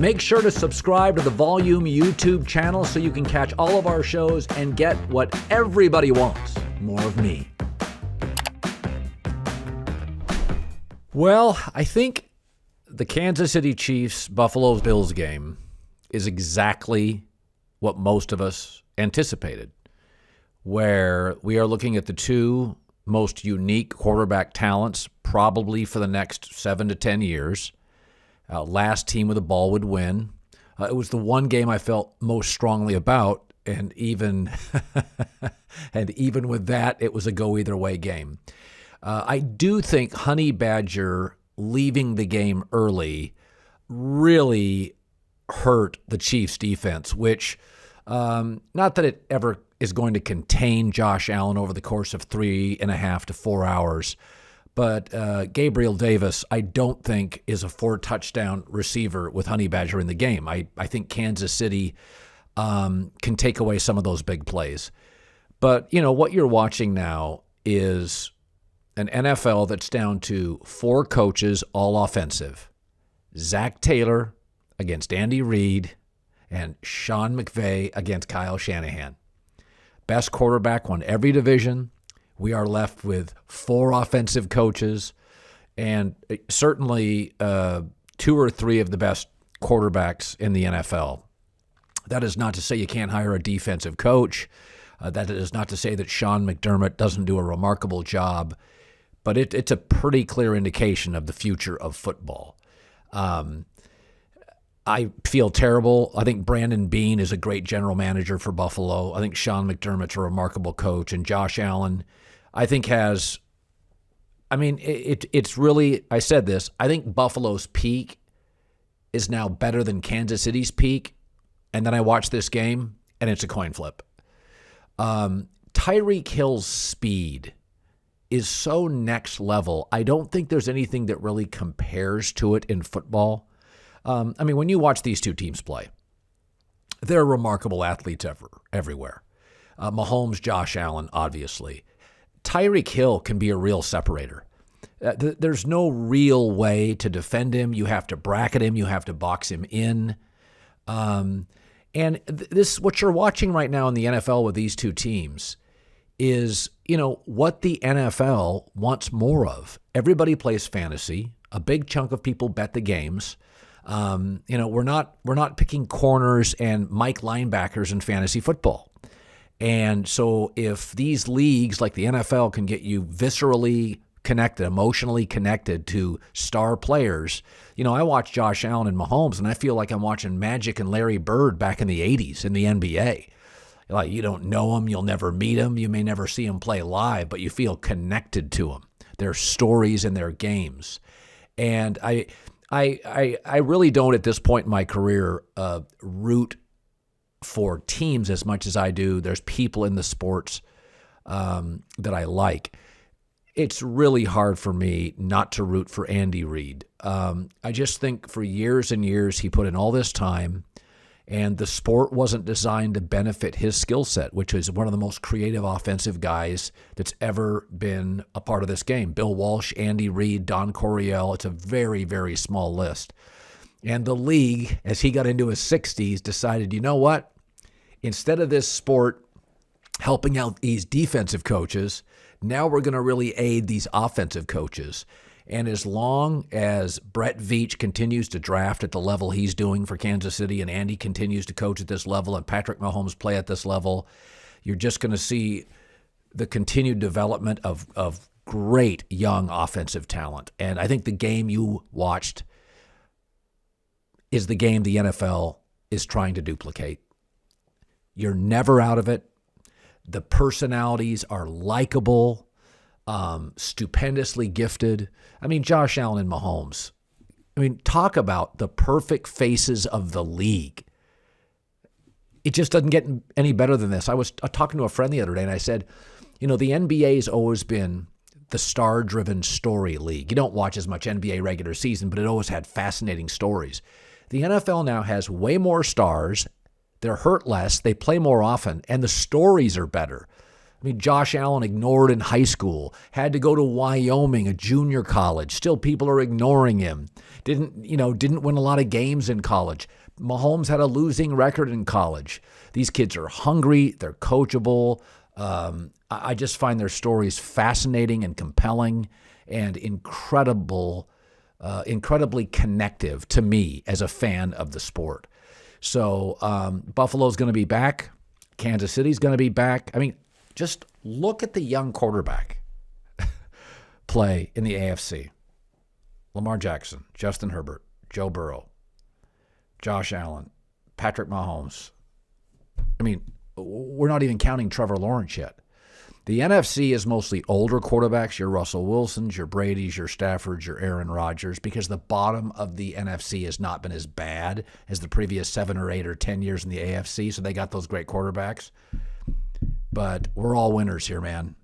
Make sure to subscribe to the Volume YouTube channel so you can catch all of our shows and get what everybody wants, more of me. Well, I think the Kansas City Chiefs-Buffalo Bills game is exactly what most of us anticipated, where we are looking at the two most unique quarterback talents probably for the next 7 to 10 years. Last team with the ball would win. It was the one game I felt most strongly about, and even with that, it was a go-either-way game. I do think Honey Badger leaving the game early really hurt the Chiefs' defense, which, not that it ever is going to contain Josh Allen over the course of 3.5 to 4 hours, but Gabriel Davis, I don't think, is a 4-touchdown receiver with Honey Badger in the game. I think Kansas City can take away some of those big plays. But, what you're watching now is an NFL that's down to 4 coaches, all offensive. Zach Taylor against Andy Reid and Sean McVay against Kyle Shanahan. Best quarterback won every division. We are left with 4 offensive coaches and certainly 2 or 3 of the best quarterbacks in the NFL. That is not to say you can't hire a defensive coach. That is not to say that Sean McDermott doesn't do a remarkable job, but it's a pretty clear indication of the future of football. I feel terrible. I think Brandon Beane is a great general manager for Buffalo. I think Sean McDermott's a remarkable coach. And Josh Allen, I think it's really, I said this, I think Buffalo's peak is now better than Kansas City's peak. And then I watch this game, and it's a coin flip. Tyreek Hill's speed is so next level. I don't think there's anything that really compares to it in football. When you watch these two teams play, they're remarkable athletes everywhere. Mahomes-Josh Allen, obviously. Tyreek Hill can be a real separator. There's no real way to defend him. You have to bracket him. You have to box him in. This, what you're watching right now in the NFL with these two teams is, what the NFL wants more of. Everybody plays fantasy. A big chunk of people bet the games. We're not picking corners and Mike linebackers in fantasy football. And so if these leagues like the NFL can get you viscerally connected, emotionally connected to star players, I watch Josh Allen and Mahomes, and I feel like I'm watching Magic and Larry Bird back in the 80s in the NBA. Like, you don't know them, you'll never meet them, you may never see them play live, but you feel connected to them, their stories and their games. And I really don't at this point in my career root for teams as much as I do. There's people in the sports that I like. It's really hard for me not to root for Andy Reid. I just think for years and years he put in all this time, and the sport wasn't designed to benefit his skill set, which is one of the most creative offensive guys that's ever been a part of this game. Bill Walsh, Andy Reid, Don Coryell. It's a very, very small list. And the league, as he got into his 60s, decided, you know what? Instead of this sport helping out these defensive coaches, now we're going to really aid these offensive coaches. And as long as Brett Veach continues to draft at the level he's doing for Kansas City, and Andy continues to coach at this level, and Patrick Mahomes play at this level, you're just going to see the continued development of great young offensive talent. And I think the game you watched is the game the NFL is trying to duplicate. You're never out of it. The personalities are likable, stupendously gifted. Josh Allen and Mahomes. Talk about the perfect faces of the league. It just doesn't get any better than this. I was talking to a friend the other day, and I said, the NBA has always been the star-driven story league. You don't watch as much NBA regular season, but it always had fascinating stories. The NFL now has way more stars. They're hurt less. They play more often, and the stories are better. I mean, Josh Allen ignored in high school, had to go to Wyoming, a junior college. Still, people are ignoring him. Didn't win a lot of games in college. Mahomes had a losing record in college. These kids are hungry. They're coachable. I just find their stories fascinating and compelling and incredibly connective to me as a fan of the sport. So Buffalo's going to be back. Kansas City's going to be back. I mean, just look at the young quarterback play in the AFC. Lamar Jackson, Justin Herbert, Joe Burrow, Josh Allen, Patrick Mahomes. I mean, we're not even counting Trevor Lawrence yet. The NFC is mostly older quarterbacks, your Russell Wilsons, your Bradys, your Staffords, your Aaron Rodgers, because the bottom of the NFC has not been as bad as the previous 7 or 8 or 10 years in the AFC, so they got those great quarterbacks. But we're all winners here, man.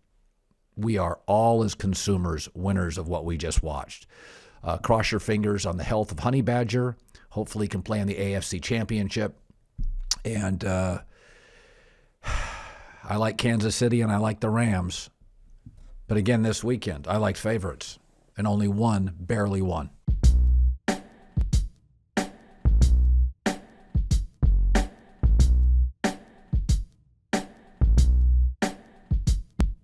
We are all, as consumers, winners of what we just watched. Cross your fingers on the health of Honey Badger. Hopefully he can play in the AFC Championship. And I like Kansas City and I like the Rams. But again, this weekend, I like favorites. And only one barely won.